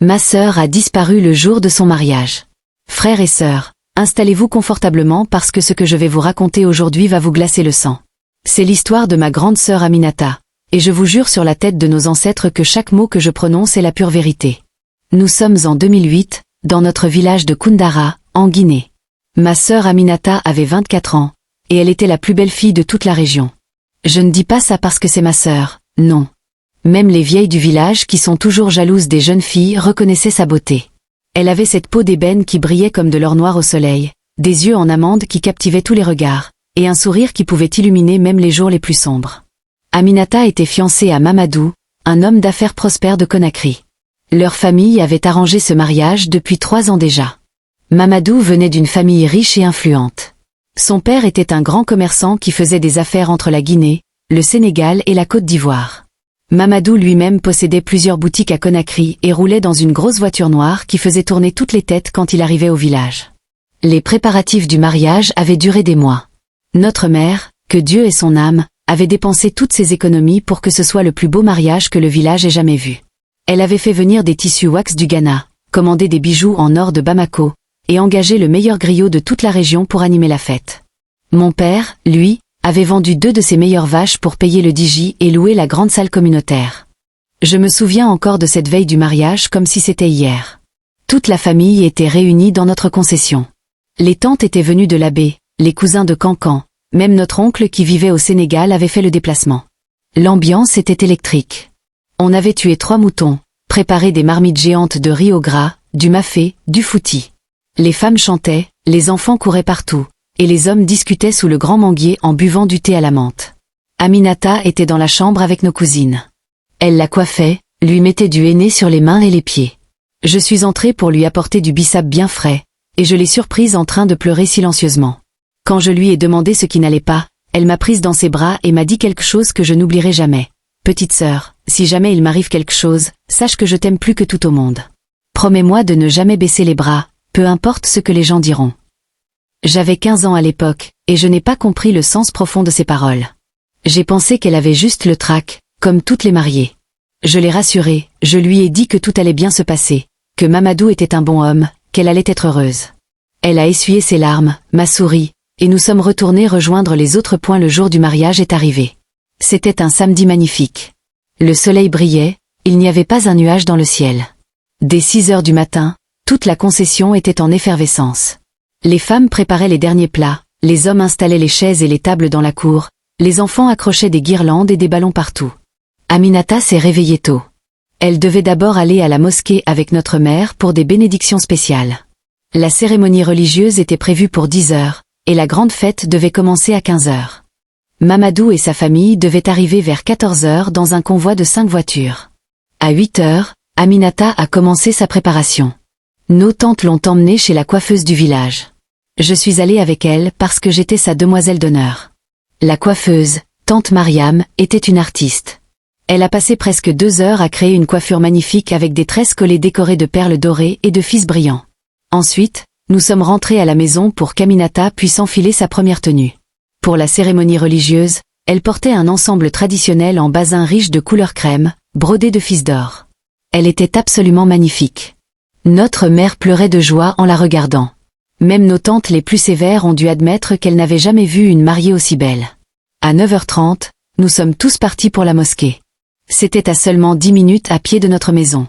Ma sœur a disparu le jour de son mariage. Frères et sœurs, installez-vous confortablement parce que ce que je vais vous raconter aujourd'hui va vous glacer le sang. C'est l'histoire de ma grande sœur Aminata, et je vous jure sur la tête de nos ancêtres que chaque mot que je prononce est la pure vérité. Nous sommes en 2008, dans notre village de Koundara, en Guinée. Ma sœur Aminata avait 24 ans, et elle était la plus belle fille de toute la région. Je ne dis pas ça parce que c'est ma sœur, non. Même les vieilles du village qui sont toujours jalouses des jeunes filles reconnaissaient sa beauté. Elle avait cette peau d'ébène qui brillait comme de l'or noir au soleil, des yeux en amande qui captivaient tous les regards, et un sourire qui pouvait illuminer même les jours les plus sombres. Aminata était fiancée à Mamadou, un homme d'affaires prospère de Conakry. Leur famille avait arrangé ce mariage depuis 3 ans déjà. Mamadou venait d'une famille riche et influente. Son père était un grand commerçant qui faisait des affaires entre la Guinée, le Sénégal et la Côte d'Ivoire. Mamadou lui-même possédait plusieurs boutiques à Conakry et roulait dans une grosse voiture noire qui faisait tourner toutes les têtes quand il arrivait au village. Les préparatifs du mariage avaient duré des mois. Notre mère, que Dieu ait son âme, avait dépensé toutes ses économies pour que ce soit le plus beau mariage que le village ait jamais vu. Elle avait fait venir des tissus wax du Ghana, commandé des bijoux en or de Bamako, et engagé le meilleur griot de toute la région pour animer la fête. Mon père, lui, avait vendu 2 de ses meilleures vaches pour payer le diji et louer la grande salle communautaire. Je me souviens encore de cette veille du mariage comme si c'était hier. Toute la famille était réunie dans notre concession. Les tantes étaient venues de la baie, les cousins de Cancan, même notre oncle qui vivait au Sénégal avait fait le déplacement. L'ambiance était électrique. On avait tué 3 moutons, préparé des marmites géantes de riz au gras, du mafé, du fouti. Les femmes chantaient, les enfants couraient partout, et les hommes discutaient sous le grand manguier en buvant du thé à la menthe. Aminata était dans la chambre avec nos cousines. Elle la coiffait, lui mettait du henné sur les mains et les pieds. Je suis entrée pour lui apporter du bissap bien frais, et je l'ai surprise en train de pleurer silencieusement. Quand je lui ai demandé ce qui n'allait pas, elle m'a prise dans ses bras et m'a dit quelque chose que je n'oublierai jamais. « Petite sœur, si jamais il m'arrive quelque chose, sache que je t'aime plus que tout au monde. Promets-moi de ne jamais baisser les bras, peu importe ce que les gens diront. » J'avais 15 ans à l'époque, et je n'ai pas compris le sens profond de ces paroles. J'ai pensé qu'elle avait juste le trac, comme toutes les mariées. Je l'ai rassurée, je lui ai dit que tout allait bien se passer, que Mamadou était un bon homme, qu'elle allait être heureuse. Elle a essuyé ses larmes, m'a souri, et nous sommes retournés rejoindre les autres points. Le jour du mariage est arrivé. C'était un samedi magnifique. Le soleil brillait, il n'y avait pas un nuage dans le ciel. Dès 6 heures du matin, toute la concession était en effervescence. Les femmes préparaient les derniers plats, les hommes installaient les chaises et les tables dans la cour, les enfants accrochaient des guirlandes et des ballons partout. Aminata s'est réveillée tôt. Elle devait d'abord aller à la mosquée avec notre mère pour des bénédictions spéciales. La cérémonie religieuse était prévue pour 10 heures, et la grande fête devait commencer à 15 heures. Mamadou et sa famille devaient arriver vers 14 heures dans un convoi de 5 voitures. À 8 heures, Aminata a commencé sa préparation. Nos tantes l'ont emmenée chez la coiffeuse du village. Je suis allée avec elle parce que j'étais sa demoiselle d'honneur. La coiffeuse, tante Mariam, était une artiste. Elle a passé presque 2 heures à créer une coiffure magnifique avec des tresses collées décorées de perles dorées et de fils brillants. Ensuite, nous sommes rentrés à la maison pour qu'Aminata puisse enfiler sa première tenue. Pour la cérémonie religieuse, elle portait un ensemble traditionnel en basin riche de couleur crème, brodé de fils d'or. Elle était absolument magnifique. Notre mère pleurait de joie en la regardant. Même nos tantes les plus sévères ont dû admettre qu'elles n'avaient jamais vu une mariée aussi belle. À 9h30, nous sommes tous partis pour la mosquée. C'était à seulement 10 minutes à pied de notre maison.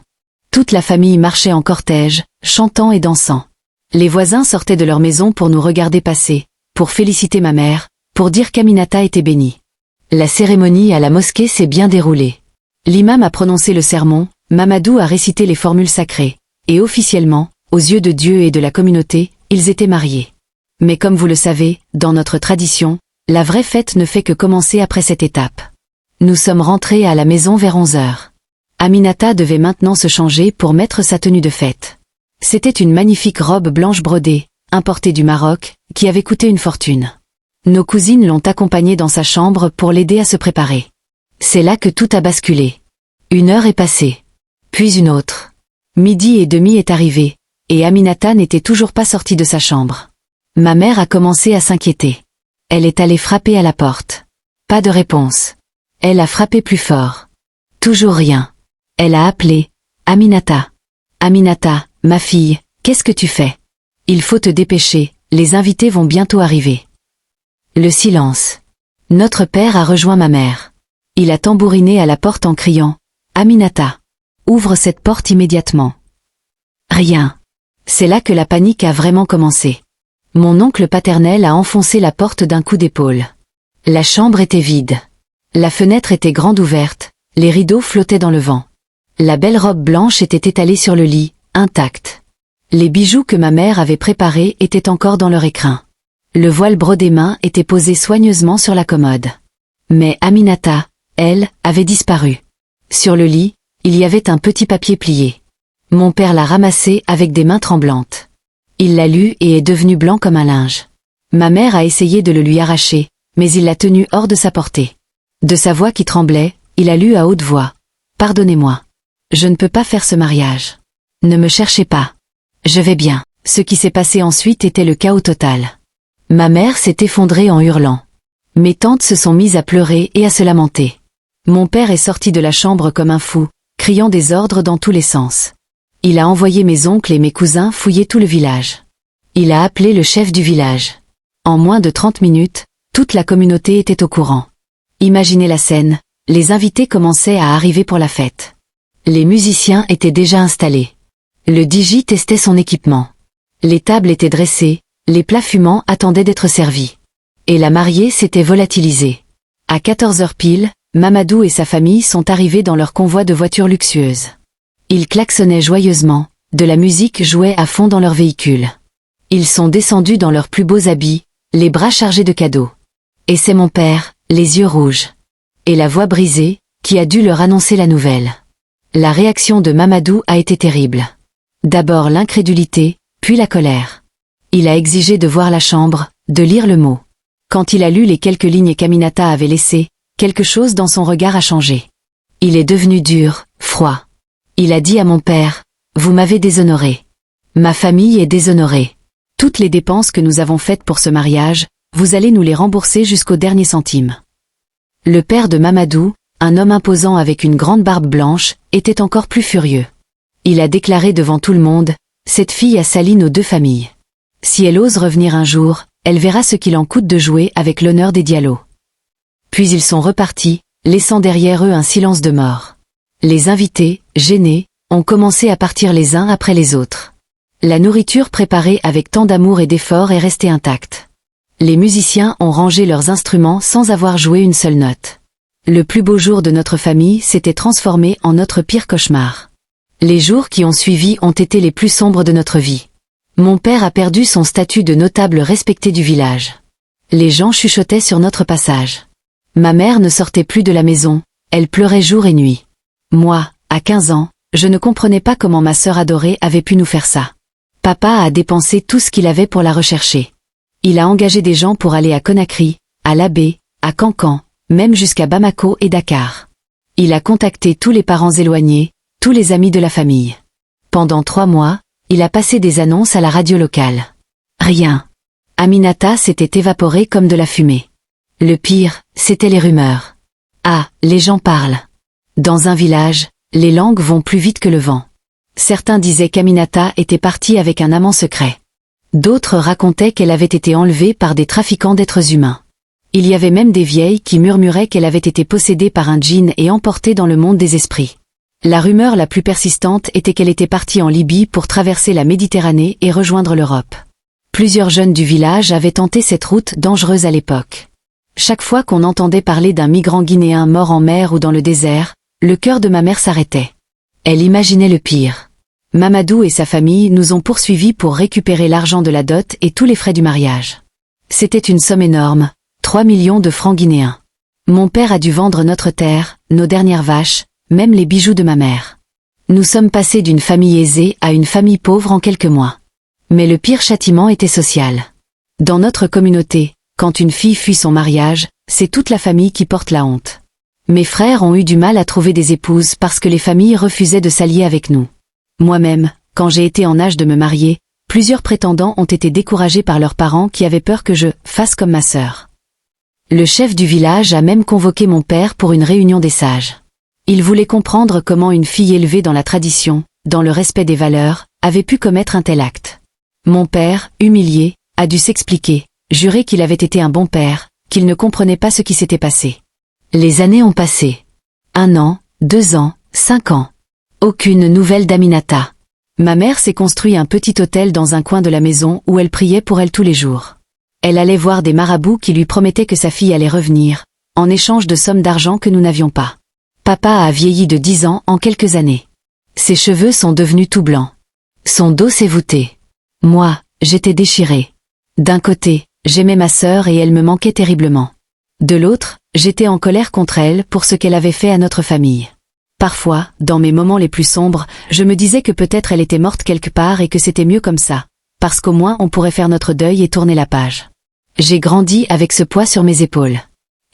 Toute la famille marchait en cortège, chantant et dansant. Les voisins sortaient de leur maison pour nous regarder passer, pour féliciter ma mère, pour dire qu'Aminata était bénie. La cérémonie à la mosquée s'est bien déroulée. L'imam a prononcé le sermon, Mamadou a récité les formules sacrées, et officiellement, aux yeux de Dieu et de la communauté, ils étaient mariés. Mais comme vous le savez, dans notre tradition, la vraie fête ne fait que commencer après cette étape. Nous sommes rentrés à la maison vers 11 heures. Aminata devait maintenant se changer pour mettre sa tenue de fête. C'était une magnifique robe blanche brodée, importée du Maroc, qui avait coûté une fortune. Nos cousines l'ont accompagnée dans sa chambre pour l'aider à se préparer. C'est là que tout a basculé. 1 heure est passée. Puis une autre. 12h30 est arrivé, et Aminata n'était toujours pas sortie de sa chambre. Ma mère a commencé à s'inquiéter. Elle est allée frapper à la porte. Pas de réponse. Elle a frappé plus fort. Toujours rien. Elle a appelé. Aminata. Aminata, ma fille, qu'est-ce que tu fais? Il faut te dépêcher, les invités vont bientôt arriver. Le silence. Notre père a rejoint ma mère. Il a tambouriné à la porte en criant « Aminata, ouvre cette porte immédiatement !» Rien. C'est là que la panique a vraiment commencé. Mon oncle paternel a enfoncé la porte d'un coup d'épaule. La chambre était vide. La fenêtre était grande ouverte, les rideaux flottaient dans le vent. La belle robe blanche était étalée sur le lit, intacte. Les bijoux que ma mère avait préparés étaient encore dans leur écrin. Le voile brodé main était posé soigneusement sur la commode. Mais Aminata, elle, avait disparu. Sur le lit, il y avait un petit papier plié. Mon père l'a ramassé avec des mains tremblantes. Il l'a lu et est devenu blanc comme un linge. Ma mère a essayé de le lui arracher, mais il l'a tenu hors de sa portée. De sa voix qui tremblait, il a lu à haute voix. « Pardonnez-moi. Je ne peux pas faire ce mariage. Ne me cherchez pas. Je vais bien. » Ce qui s'est passé ensuite était le chaos total. Ma mère s'est effondrée en hurlant. Mes tantes se sont mises à pleurer et à se lamenter. Mon père est sorti de la chambre comme un fou, criant des ordres dans tous les sens. Il a envoyé mes oncles et mes cousins fouiller tout le village. Il a appelé le chef du village. En moins de 30 minutes, toute la communauté était au courant. Imaginez la scène, les invités commençaient à arriver pour la fête. Les musiciens étaient déjà installés. Le DJ testait son équipement. Les tables étaient dressées, les plats fumants attendaient d'être servis. Et la mariée s'était volatilisée. À 14h pile, Mamadou et sa famille sont arrivés dans leur convoi de voitures luxueuses. Ils klaxonnaient joyeusement, de la musique jouait à fond dans leur véhicule. Ils sont descendus dans leurs plus beaux habits, les bras chargés de cadeaux. Et c'est mon père, les yeux rouges. Et la voix brisée, qui a dû leur annoncer la nouvelle. La réaction de Mamadou a été terrible. D'abord l'incrédulité, puis la colère. Il a exigé de voir la chambre, de lire le mot. Quand il a lu les quelques lignes qu'Aminata avait laissées, quelque chose dans son regard a changé. Il est devenu dur, froid. Il a dit à mon père, « Vous m'avez déshonoré. Ma famille est déshonorée. Toutes les dépenses que nous avons faites pour ce mariage, vous allez nous les rembourser jusqu'au dernier centime. » Le père de Mamadou, un homme imposant avec une grande barbe blanche, était encore plus furieux. Il a déclaré devant tout le monde, « Cette fille a sali nos deux familles. Si elle ose revenir un jour, elle verra ce qu'il en coûte de jouer avec l'honneur des Diallo. » Puis ils sont repartis, laissant derrière eux un silence de mort. Les invités, gênés, ont commencé à partir les uns après les autres. La nourriture préparée avec tant d'amour et d'effort est restée intacte. Les musiciens ont rangé leurs instruments sans avoir joué une seule note. Le plus beau jour de notre famille s'était transformé en notre pire cauchemar. Les jours qui ont suivi ont été les plus sombres de notre vie. Mon père a perdu son statut de notable respecté du village. Les gens chuchotaient sur notre passage. Ma mère ne sortait plus de la maison, elle pleurait jour et nuit. Moi, à 15 ans, je ne comprenais pas comment ma sœur adorée avait pu nous faire ça. Papa a dépensé tout ce qu'il avait pour la rechercher. Il a engagé des gens pour aller à Conakry, à Labé, à Cancan, même jusqu'à Bamako et Dakar. Il a contacté tous les parents éloignés, tous les amis de la famille. Pendant 3 mois, il a passé des annonces à la radio locale. Rien. Aminata s'était évaporée comme de la fumée. Le pire, c'était les rumeurs. Ah, les gens parlent. Dans un village, les langues vont plus vite que le vent. Certains disaient qu'Aminata était partie avec un amant secret. D'autres racontaient qu'elle avait été enlevée par des trafiquants d'êtres humains. Il y avait même des vieilles qui murmuraient qu'elle avait été possédée par un djinn et emportée dans le monde des esprits. La rumeur la plus persistante était qu'elle était partie en Libye pour traverser la Méditerranée et rejoindre l'Europe. Plusieurs jeunes du village avaient tenté cette route dangereuse à l'époque. Chaque fois qu'on entendait parler d'un migrant guinéen mort en mer ou dans le désert, le cœur de ma mère s'arrêtait. Elle imaginait le pire. Mamadou et sa famille nous ont poursuivis pour récupérer l'argent de la dot et tous les frais du mariage. C'était une somme énorme, 3 millions de francs guinéens. Mon père a dû vendre notre terre, nos dernières vaches, même les bijoux de ma mère. Nous sommes passés d'une famille aisée à une famille pauvre en quelques mois. Mais le pire châtiment était social. Dans notre communauté, quand une fille fuit son mariage, c'est toute la famille qui porte la honte. Mes frères ont eu du mal à trouver des épouses parce que les familles refusaient de s'allier avec nous. Moi-même, quand j'ai été en âge de me marier, plusieurs prétendants ont été découragés par leurs parents qui avaient peur que je fasse comme ma sœur. Le chef du village a même convoqué mon père pour une réunion des sages. Il voulait comprendre comment une fille élevée dans la tradition, dans le respect des valeurs, avait pu commettre un tel acte. Mon père, humilié, a dû s'expliquer, jurer qu'il avait été un bon père, qu'il ne comprenait pas ce qui s'était passé. Les années ont passé. 1 an, 2 ans, 5 ans. Aucune nouvelle d'Aminata. Ma mère s'est construit un petit hôtel dans un coin de la maison où elle priait pour elle tous les jours. Elle allait voir des marabouts qui lui promettaient que sa fille allait revenir, en échange de sommes d'argent que nous n'avions pas. Papa a vieilli de 10 ans en quelques années. Ses cheveux sont devenus tout blancs. Son dos s'est voûté. Moi, j'étais déchirée. D'un côté, j'aimais ma sœur et elle me manquait terriblement. De l'autre, j'étais en colère contre elle pour ce qu'elle avait fait à notre famille. Parfois, dans mes moments les plus sombres, je me disais que peut-être elle était morte quelque part et que c'était mieux comme ça, parce qu'au moins on pourrait faire notre deuil et tourner la page. J'ai grandi avec ce poids sur mes épaules.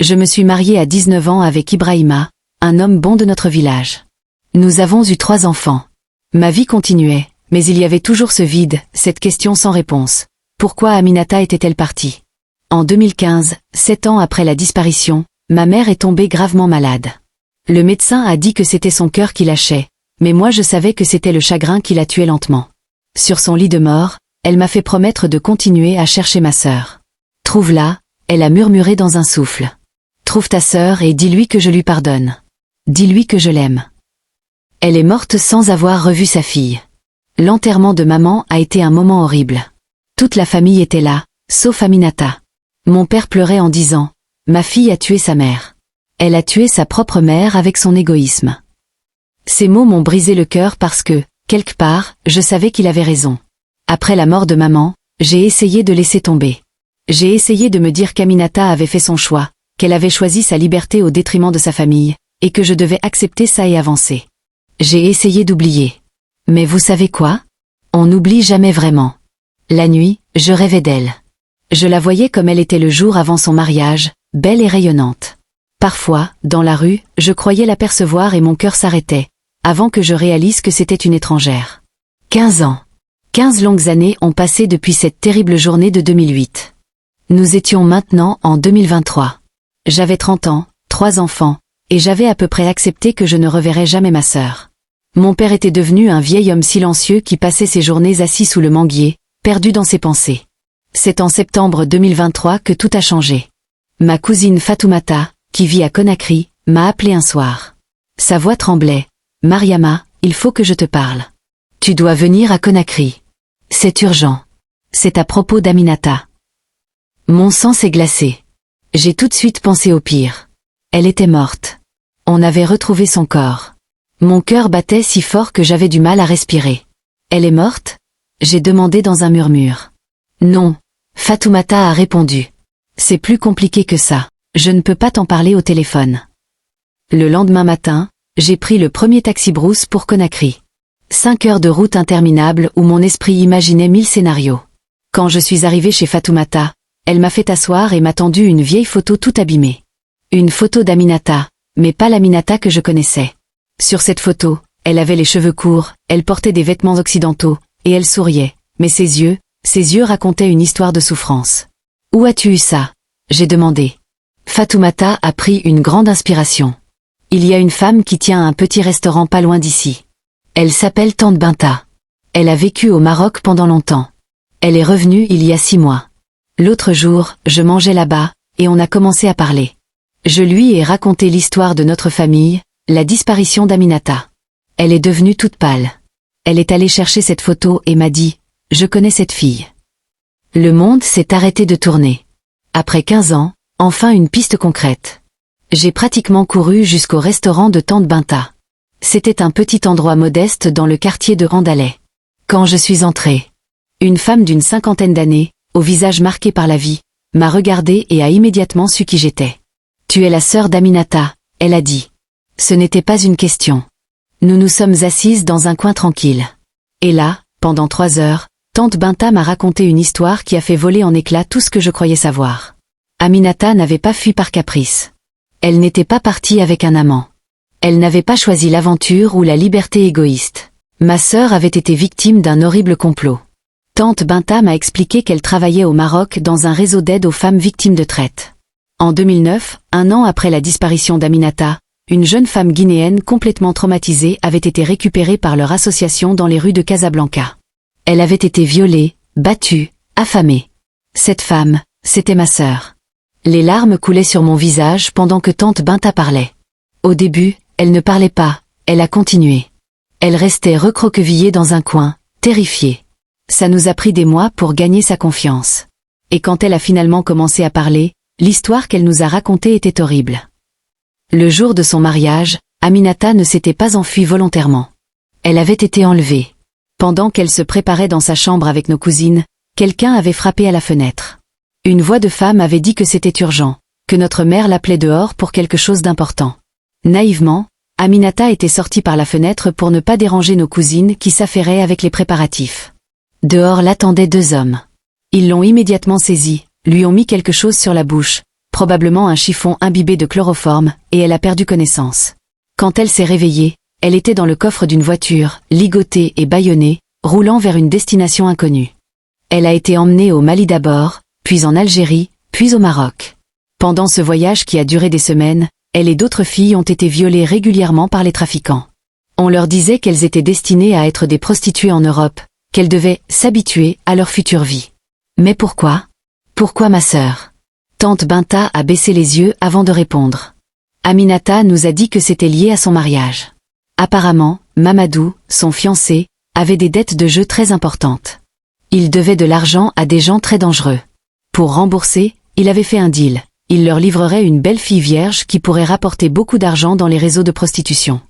Je me suis mariée à 19 ans avec Ibrahima, un homme bon de notre village. Nous avons eu 3 enfants. Ma vie continuait, mais il y avait toujours ce vide, cette question sans réponse. Pourquoi Aminata était-elle partie? En 2015, 7 ans après la disparition, ma mère est tombée gravement malade. Le médecin a dit que c'était son cœur qui lâchait, mais moi je savais que c'était le chagrin qui la tuait lentement. Sur son lit de mort, elle m'a fait promettre de continuer à chercher ma sœur. Trouve-la, elle a murmuré dans un souffle. Trouve ta sœur et dis-lui que je lui pardonne. Dis-lui que je l'aime. Elle est morte sans avoir revu sa fille. L'enterrement de maman a été un moment horrible. Toute la famille était là, sauf Aminata. Mon père pleurait en disant « Ma fille a tué sa mère. Elle a tué sa propre mère avec son égoïsme. » Ces mots m'ont brisé le cœur parce que, quelque part, je savais qu'il avait raison. Après la mort de maman, j'ai essayé de laisser tomber. J'ai essayé de me dire qu'Aminata avait fait son choix, qu'elle avait choisi sa liberté au détriment de sa famille, et que je devais accepter ça et avancer. J'ai essayé d'oublier. Mais vous savez quoi? On n'oublie jamais vraiment. La nuit, je rêvais d'elle. Je la voyais comme elle était le jour avant son mariage, belle et rayonnante. Parfois, dans la rue, je croyais l'apercevoir et mon cœur s'arrêtait, avant que je réalise que c'était une étrangère. 15 ans. 15 longues années ont passé depuis cette terrible journée de 2008. Nous étions maintenant en 2023. J'avais 30 ans, 3 enfants, et j'avais à peu près accepté que je ne reverrais jamais ma sœur. Mon père était devenu un vieil homme silencieux qui passait ses journées assis sous le manguier, perdu dans ses pensées. C'est en septembre 2023 que tout a changé. Ma cousine Fatoumata, qui vit à Conakry, m'a appelé un soir. Sa voix tremblait. « Mariama, il faut que je te parle. Tu dois venir à Conakry. C'est urgent. C'est à propos d'Aminata. » Mon sang s'est glacé. J'ai tout de suite pensé au pire. Elle était morte. On avait retrouvé son corps. Mon cœur battait si fort que j'avais du mal à respirer. « Elle est morte ?» J'ai demandé dans un murmure. « Non. » Fatoumata a répondu. « C'est plus compliqué que ça. Je ne peux pas t'en parler au téléphone. » Le lendemain matin, j'ai pris le premier taxi-brousse pour Conakry. 5 heures de route interminable où mon esprit imaginait 1000 scénarios. Quand je suis arrivée chez Fatoumata, elle m'a fait asseoir et m'a tendu une vieille photo toute abîmée. Une photo d'Aminata, mais pas l'Aminata que je connaissais. Sur cette photo, elle avait les cheveux courts, elle portait des vêtements occidentaux, et elle souriait, mais ses yeux racontaient une histoire de souffrance. « Où as-tu eu ça ?» j'ai demandé. Fatoumata a pris une grande inspiration. Il y a une femme qui tient un petit restaurant pas loin d'ici. Elle s'appelle Tante Binta. Elle a vécu au Maroc pendant longtemps. Elle est revenue il y a 6 mois. L'autre jour, je mangeais là-bas, et on a commencé à parler. Je lui ai raconté l'histoire de notre famille, la disparition d'Aminata. Elle est devenue toute pâle. Elle est allée chercher cette photo et m'a dit « Je connais cette fille ». Le monde s'est arrêté de tourner. Après 15 ans, enfin une piste concrète. J'ai pratiquement couru jusqu'au restaurant de Tante Binta. C'était un petit endroit modeste dans le quartier de Randalais. Quand je suis entrée, une femme d'une 50aine d'années, au visage marqué par la vie, m'a regardée et a immédiatement su qui j'étais. « Tu es la sœur d'Aminata », elle a dit. Ce n'était pas une question. Nous nous sommes assises dans un coin tranquille. Et là, pendant 3 heures, Tante Binta m'a raconté une histoire qui a fait voler en éclats tout ce que je croyais savoir. Aminata n'avait pas fui par caprice. Elle n'était pas partie avec un amant. Elle n'avait pas choisi l'aventure ou la liberté égoïste. Ma sœur avait été victime d'un horrible complot. Tante Binta m'a expliqué qu'elle travaillait au Maroc dans un réseau d'aide aux femmes victimes de traite. En 2009, 1 an après la disparition d'Aminata, une jeune femme guinéenne complètement traumatisée avait été récupérée par leur association dans les rues de Casablanca. Elle avait été violée, battue, affamée. Cette femme, c'était ma sœur. Les larmes coulaient sur mon visage pendant que tante Binta parlait. Au début, elle ne parlait pas, elle a continué. Elle restait recroquevillée dans un coin, terrifiée. Ça nous a pris des mois pour gagner sa confiance. Et quand elle a finalement commencé à parler, l'histoire qu'elle nous a racontée était horrible. Le jour de son mariage, Aminata ne s'était pas enfuie volontairement. Elle avait été enlevée. Pendant qu'elle se préparait dans sa chambre avec nos cousines, quelqu'un avait frappé à la fenêtre. Une voix de femme avait dit que c'était urgent, que notre mère l'appelait dehors pour quelque chose d'important. Naïvement, Aminata était sortie par la fenêtre pour ne pas déranger nos cousines qui s'affairaient avec les préparatifs. Dehors l'attendaient 2 hommes. Ils l'ont immédiatement saisie, lui ont mis quelque chose sur la bouche, probablement un chiffon imbibé de chloroforme, et elle a perdu connaissance. Quand elle s'est réveillée, elle était dans le coffre d'une voiture, ligotée et bâillonnée, roulant vers une destination inconnue. Elle a été emmenée au Mali d'abord, puis en Algérie, puis au Maroc. Pendant ce voyage qui a duré des semaines, elle et d'autres filles ont été violées régulièrement par les trafiquants. On leur disait qu'elles étaient destinées à être des prostituées en Europe, qu'elles devaient s'habituer à leur future vie. Mais pourquoi? Pourquoi ma sœur? Tante Binta a baissé les yeux avant de répondre. Aminata nous a dit que c'était lié à son mariage. Apparemment, Mamadou, son fiancé, avait des dettes de jeu très importantes. Il devait de l'argent à des gens très dangereux. Pour rembourser, il avait fait un deal. Il leur livrerait une belle fille vierge qui pourrait rapporter beaucoup d'argent dans les réseaux de prostitution.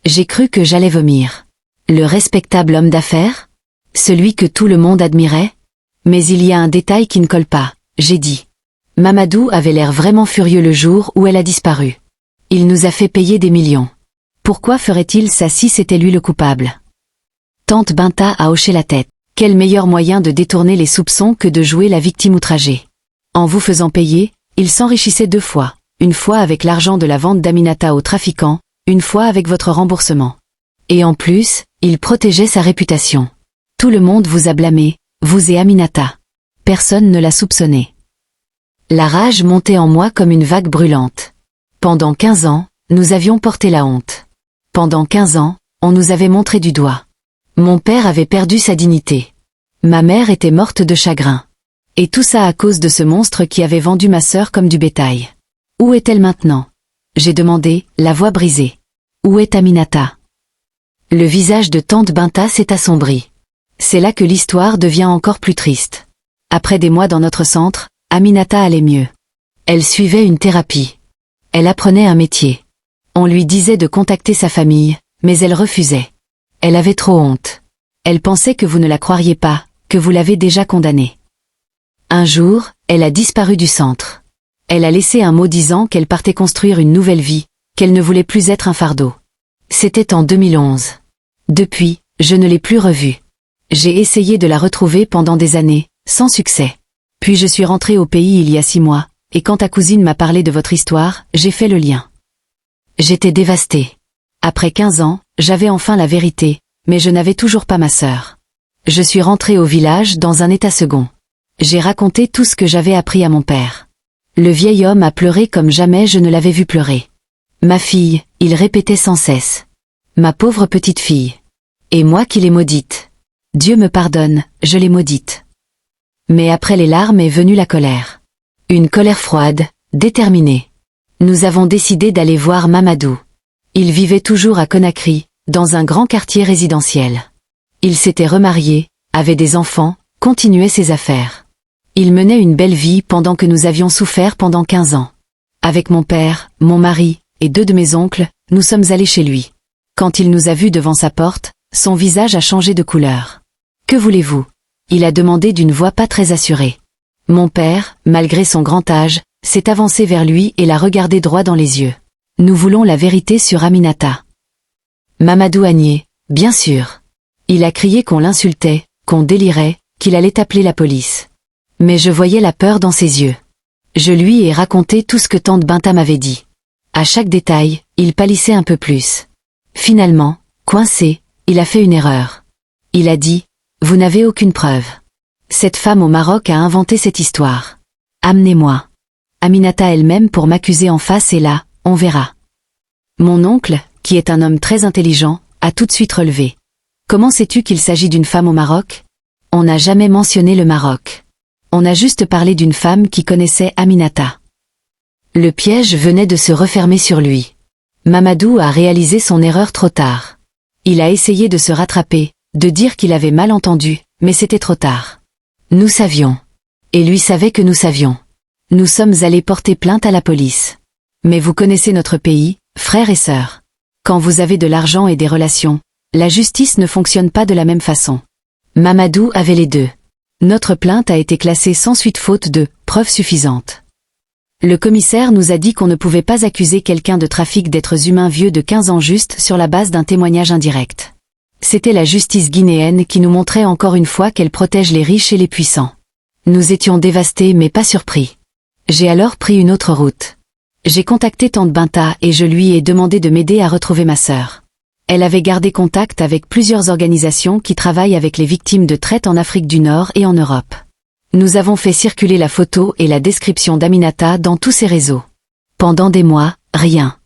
J'ai cru que j'allais vomir. Le respectable homme d'affaires? Celui que tout le monde admirait? Mais il y a un détail qui ne colle pas, j'ai dit. Mamadou avait l'air vraiment furieux le jour où elle a disparu. Il nous a fait payer des millions. Pourquoi ferait-il ça si c'était lui le coupable? Tante Binta a hoché la tête. Quel meilleur moyen de détourner les soupçons que de jouer la victime outragée? En vous faisant payer, il s'enrichissait 2 fois, une fois avec l'argent de la vente d'Aminata aux trafiquants, une fois avec votre remboursement. Et en plus, il protégeait sa réputation. Tout le monde vous a blâmé, vous et Aminata. Personne ne l'a soupçonné. La rage montait en moi comme une vague brûlante. Pendant 15 ans, nous avions porté la honte. Pendant 15 ans, on nous avait montré du doigt. Mon père avait perdu sa dignité. Ma mère était morte de chagrin. Et tout ça à cause de ce monstre qui avait vendu ma sœur comme du bétail. Où est-elle maintenant? J'ai demandé, la voix brisée. Où est Aminata? Le visage de tante Binta s'est assombri. C'est là que l'histoire devient encore plus triste. Après des mois dans notre centre, Aminata allait mieux. Elle suivait une thérapie. Elle apprenait un métier. On lui disait de contacter sa famille, mais elle refusait. Elle avait trop honte. Elle pensait que vous ne la croiriez pas, que vous l'avez déjà condamnée. Un jour, elle a disparu du centre. Elle a laissé un mot disant qu'elle partait construire une nouvelle vie, qu'elle ne voulait plus être un fardeau. C'était en 2011. Depuis, je ne l'ai plus revue. J'ai essayé de la retrouver pendant des années, sans succès. Puis je suis rentrée au pays il y a 6 mois, et quand ta cousine m'a parlé de votre histoire, j'ai fait le lien. J'étais dévastée. Après 15 ans, j'avais enfin la vérité, mais je n'avais toujours pas ma sœur. Je suis rentrée au village dans un état second. J'ai raconté tout ce que j'avais appris à mon père. Le vieil homme a pleuré comme jamais je ne l'avais vu pleurer. Ma fille, il répétait sans cesse. Ma pauvre petite fille. Et moi qui l'ai maudite. Dieu me pardonne, je l'ai maudite. Mais après les larmes est venue la colère. Une colère froide, déterminée. Nous avons décidé d'aller voir Mamadou. Il vivait toujours à Conakry, dans un grand quartier résidentiel. Il s'était remarié, avait des enfants, continuait ses affaires. Il menait une belle vie pendant que nous avions souffert pendant 15 ans. Avec mon père, mon mari, et 2 de mes oncles, nous sommes allés chez lui. Quand il nous a vus devant sa porte, son visage a changé de couleur. Que voulez-vous? Il a demandé d'une voix pas très assurée. Mon père, malgré son grand âge, s'est avancé vers lui et l'a regardé droit dans les yeux. Nous voulons la vérité sur Aminata. Mamadou a nié, bien sûr. Il a crié qu'on l'insultait, qu'on délirait, qu'il allait appeler la police. Mais je voyais la peur dans ses yeux. Je lui ai raconté tout ce que tante Binta m'avait dit. À chaque détail, il pâlissait un peu plus. Finalement, coincé, il a fait une erreur. Il a dit, « Vous n'avez aucune preuve. Cette femme au Maroc a inventé cette histoire. Amenez-moi. Aminata elle-même pour m'accuser en face et là, on verra. » Mon oncle, qui est un homme très intelligent, a tout de suite relevé. Comment sais-tu qu'il s'agit d'une femme au Maroc? On n'a jamais mentionné le Maroc. On a juste parlé d'une femme qui connaissait Aminata. Le piège venait de se refermer sur lui. Mamadou a réalisé son erreur trop tard. Il a essayé de se rattraper, de dire qu'il avait mal entendu, mais c'était trop tard. Nous savions. Et lui savait que nous savions. Nous sommes allés porter plainte à la police. Mais vous connaissez notre pays, frères et sœurs. Quand vous avez de l'argent et des relations, la justice ne fonctionne pas de la même façon. Mamadou avait les deux. Notre plainte a été classée sans suite faute de preuves suffisantes. Le commissaire nous a dit qu'on ne pouvait pas accuser quelqu'un de trafic d'êtres humains vieux de 15 ans juste sur la base d'un témoignage indirect. C'était la justice guinéenne qui nous montrait encore une fois qu'elle protège les riches et les puissants. Nous étions dévastés mais pas surpris. J'ai alors pris une autre route. J'ai contacté tante Binta et je lui ai demandé de m'aider à retrouver ma sœur. Elle avait gardé contact avec plusieurs organisations qui travaillent avec les victimes de traite en Afrique du Nord et en Europe. Nous avons fait circuler la photo et la description d'Aminata dans tous ces réseaux. Pendant des mois, rien.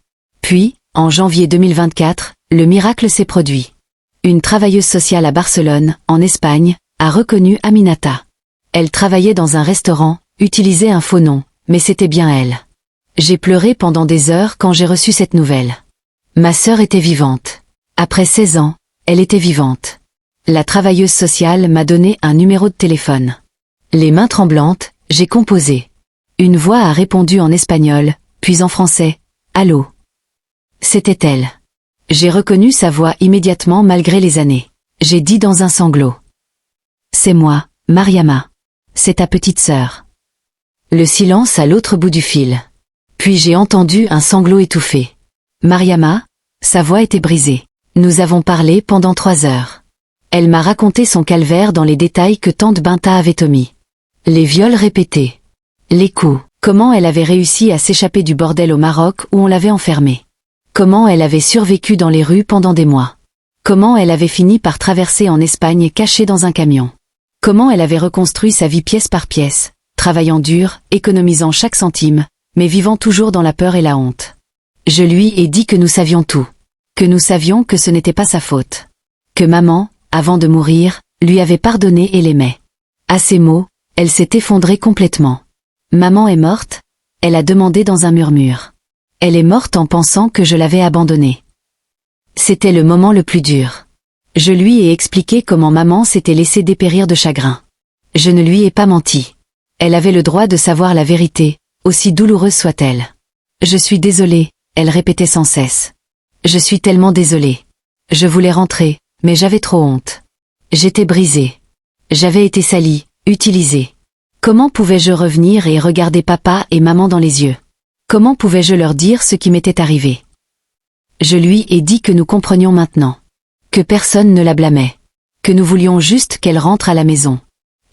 Puis, en janvier 2024, le miracle s'est produit. Une travailleuse sociale à Barcelone, en Espagne, a reconnu Aminata. Elle travaillait dans un restaurant, utilisait un faux nom, mais c'était bien elle. J'ai pleuré pendant des heures quand j'ai reçu cette nouvelle. Ma sœur était vivante. Après 16 ans, elle était vivante. La travailleuse sociale m'a donné un numéro de téléphone. Les mains tremblantes, j'ai composé. Une voix a répondu en espagnol, puis en français. Allô. C'était elle. J'ai reconnu sa voix immédiatement malgré les années. J'ai dit dans un sanglot. C'est moi, Mariama. C'est ta petite sœur. Le silence à l'autre bout du fil. Puis j'ai entendu un sanglot étouffé. Mariama, sa voix était brisée. Nous avons parlé pendant 3 heures. Elle m'a raconté son calvaire dans les détails que tante Binta avait omis. Les viols répétés. Les coups. Comment elle avait réussi à s'échapper du bordel au Maroc où on l'avait enfermée. Comment elle avait survécu dans les rues pendant des mois. Comment elle avait fini par traverser en Espagne cachée dans un camion. Comment elle avait reconstruit sa vie pièce par pièce, travaillant dur, économisant chaque centime, mais vivant toujours dans la peur et la honte. Je lui ai dit que nous savions tout. Que nous savions que ce n'était pas sa faute. Que maman, avant de mourir, lui avait pardonné et l'aimait. À ces mots, elle s'est effondrée complètement. Maman est morte? Elle a demandé dans un murmure. Elle est morte en pensant que je l'avais abandonnée. C'était le moment le plus dur. Je lui ai expliqué comment maman s'était laissée dépérir de chagrin. Je ne lui ai pas menti. Elle avait le droit de savoir la vérité, aussi douloureuse soit-elle. Je suis désolée, elle répétait sans cesse. Je suis tellement désolée. Je voulais rentrer, mais j'avais trop honte. J'étais brisée. J'avais été salie, utilisée. Comment pouvais-je revenir et regarder papa et maman dans les yeux? Comment pouvais-je leur dire ce qui m'était arrivé? Je lui ai dit que nous comprenions maintenant. Que personne ne la blâmait. Que nous voulions juste qu'elle rentre à la maison.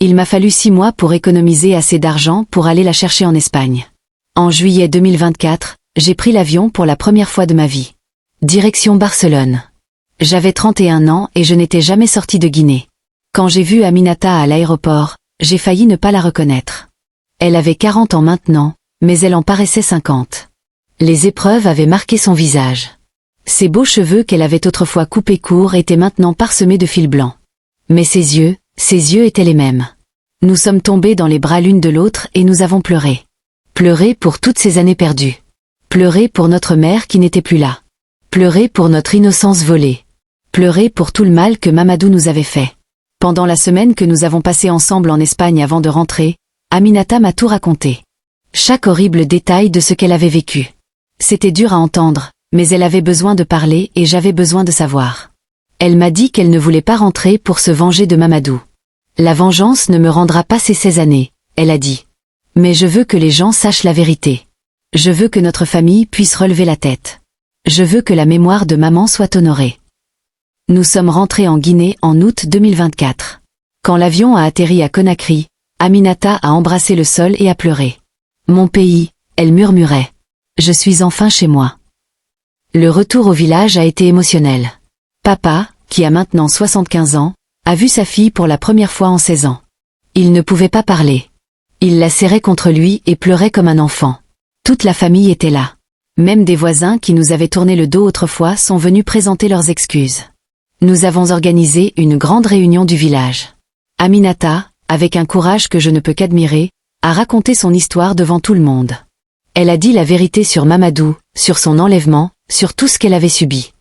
Il m'a fallu 6 mois pour économiser assez d'argent pour aller la chercher en Espagne. En juillet 2024, j'ai pris l'avion pour la première fois de ma vie. Direction Barcelone. J'avais 31 ans et je n'étais jamais sortie de Guinée. Quand j'ai vu Aminata à l'aéroport, j'ai failli ne pas la reconnaître. Elle avait 40 ans maintenant, mais elle en paraissait 50. Les épreuves avaient marqué son visage. Ses beaux cheveux qu'elle avait autrefois coupés courts étaient maintenant parsemés de fils blancs. Mais ses yeux étaient les mêmes. Nous sommes tombés dans les bras l'une de l'autre et nous avons pleuré. Pleuré pour toutes ces années perdues. Pleuré pour notre mère qui n'était plus là. Pleurer pour notre innocence volée. Pleurer pour tout le mal que Mamadou nous avait fait. Pendant la semaine que nous avons passée ensemble en Espagne avant de rentrer, Aminata m'a tout raconté. Chaque horrible détail de ce qu'elle avait vécu. C'était dur à entendre, mais elle avait besoin de parler et j'avais besoin de savoir. Elle m'a dit qu'elle ne voulait pas rentrer pour se venger de Mamadou. La vengeance ne me rendra pas ces 16 années, elle a dit. Mais je veux que les gens sachent la vérité. Je veux que notre famille puisse relever la tête. Je veux que la mémoire de maman soit honorée. Nous sommes rentrés en Guinée en août 2024. Quand l'avion a atterri à Conakry, Aminata a embrassé le sol et a pleuré. Mon pays, elle murmurait. Je suis enfin chez moi. Le retour au village a été émotionnel. Papa, qui a maintenant 75 ans, a vu sa fille pour la première fois en 16 ans. Il ne pouvait pas parler. Il la serrait contre lui et pleurait comme un enfant. Toute la famille était là. Même des voisins qui nous avaient tourné le dos autrefois sont venus présenter leurs excuses. Nous avons organisé une grande réunion du village. Aminata, avec un courage que je ne peux qu'admirer, a raconté son histoire devant tout le monde. Elle a dit la vérité sur Mamadou, sur son enlèvement, sur tout ce qu'elle avait subi.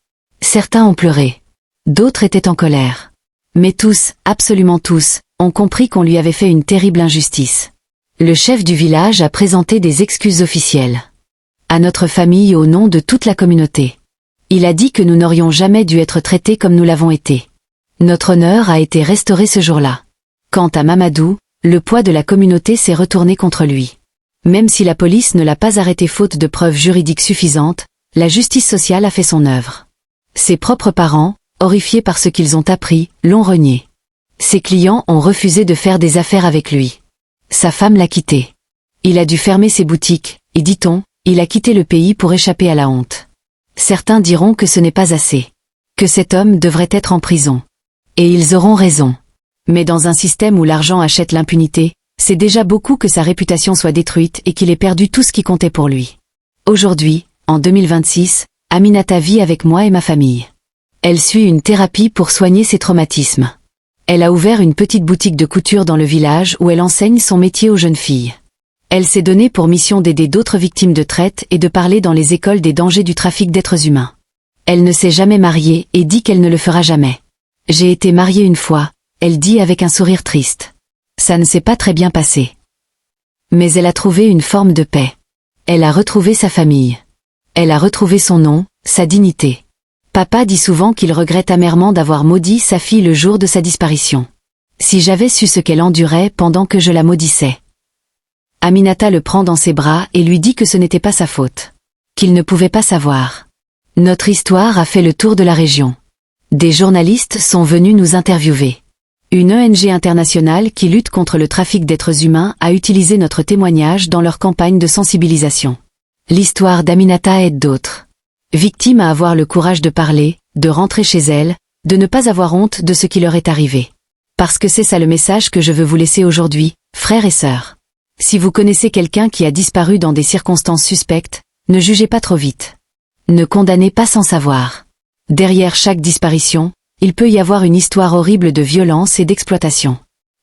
Certains ont pleuré. D'autres étaient en colère. Mais tous, absolument tous, ont compris qu'on lui avait fait une terrible injustice. Le chef du village a présenté des excuses officielles. À notre famille au nom de toute la communauté. Il a dit que nous n'aurions jamais dû être traités comme nous l'avons été. Notre honneur a été restauré ce jour-là. Quant à Mamadou, le poids de la communauté s'est retourné contre lui. Même si la police ne l'a pas arrêté faute de preuves juridiques suffisantes, la justice sociale a fait son œuvre. Ses propres parents, horrifiés par ce qu'ils ont appris, l'ont renié. Ses clients ont refusé de faire des affaires avec lui. Sa femme l'a quitté. Il a dû fermer ses boutiques, et dit-on, il a quitté le pays pour échapper à la honte. Certains diront que ce n'est pas assez. Que cet homme devrait être en prison. Et ils auront raison. Mais dans un système où l'argent achète l'impunité, c'est déjà beaucoup que sa réputation soit détruite et qu'il ait perdu tout ce qui comptait pour lui. Aujourd'hui, en 2026, Aminata vit avec moi et ma famille. Elle suit une thérapie pour soigner ses traumatismes. Elle a ouvert une petite boutique de couture dans le village où elle enseigne son métier aux jeunes filles. Elle s'est donnée pour mission d'aider d'autres victimes de traite et de parler dans les écoles des dangers du trafic d'êtres humains. Elle ne s'est jamais mariée et dit qu'elle ne le fera jamais. J'ai été mariée une fois, elle dit avec un sourire triste. Ça ne s'est pas très bien passé. Mais elle a trouvé une forme de paix. Elle a retrouvé sa famille. Elle a retrouvé son nom, sa dignité. Papa dit souvent qu'il regrette amèrement d'avoir maudit sa fille le jour de sa disparition. Si j'avais su ce qu'elle endurait pendant que je la maudissais. Aminata le prend dans ses bras et lui dit que ce n'était pas sa faute. Qu'il ne pouvait pas savoir. Notre histoire a fait le tour de la région. Des journalistes sont venus nous interviewer. Une ONG internationale qui lutte contre le trafic d'êtres humains a utilisé notre témoignage dans leur campagne de sensibilisation. L'histoire d'Aminata aide d'autres. Victimes à avoir le courage de parler, de rentrer chez elles, de ne pas avoir honte de ce qui leur est arrivé. Parce que c'est ça le message que je veux vous laisser aujourd'hui, frères et sœurs. Si vous connaissez quelqu'un qui a disparu dans des circonstances suspectes, ne jugez pas trop vite. Ne condamnez pas sans savoir. Derrière chaque disparition, il peut y avoir une histoire horrible de violence et d'exploitation.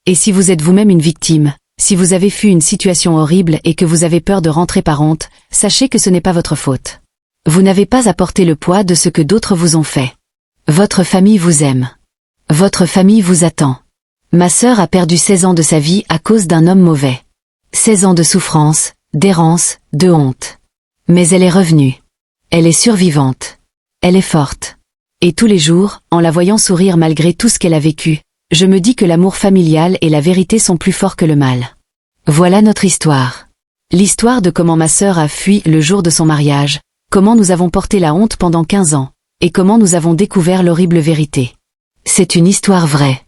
Et si vous êtes vous-même une victime, si vous avez fui une situation horrible et que vous avez peur de rentrer par honte, sachez que ce n'est pas votre faute. Vous n'avez pas à porter le poids de ce que d'autres vous ont fait. Votre famille vous aime. Votre famille vous attend. Ma sœur a perdu 16 ans de sa vie à cause d'un homme mauvais. 16 ans de souffrance, d'errance, de honte. Mais elle est revenue. Elle est survivante. Elle est forte. Et tous les jours, en la voyant sourire malgré tout ce qu'elle a vécu, je me dis que l'amour familial et la vérité sont plus forts que le mal. Voilà notre histoire. L'histoire de comment ma sœur a fui le jour de son mariage, comment nous avons porté la honte pendant 15 ans, et comment nous avons découvert l'horrible vérité. C'est une histoire vraie.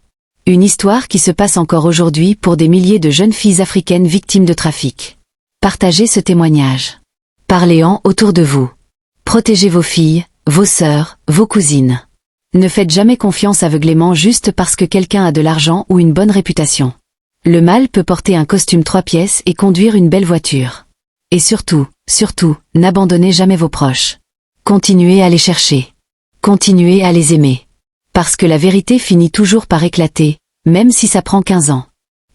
Une histoire qui se passe encore aujourd'hui pour des milliers de jeunes filles africaines victimes de trafic. Partagez ce témoignage. Parlez-en autour de vous. Protégez vos filles, vos sœurs, vos cousines. Ne faites jamais confiance aveuglément juste parce que quelqu'un a de l'argent ou une bonne réputation. Le mal peut porter un costume 3 pièces et conduire une belle voiture. Et surtout, n'abandonnez jamais vos proches. Continuez à les chercher. Continuez à les aimer. Parce que la vérité finit toujours par éclater, même si ça prend 15 ans.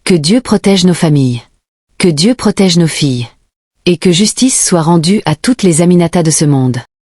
Que Dieu protège nos familles. Que Dieu protège nos filles. Et que justice soit rendue à toutes les Aminatas de ce monde.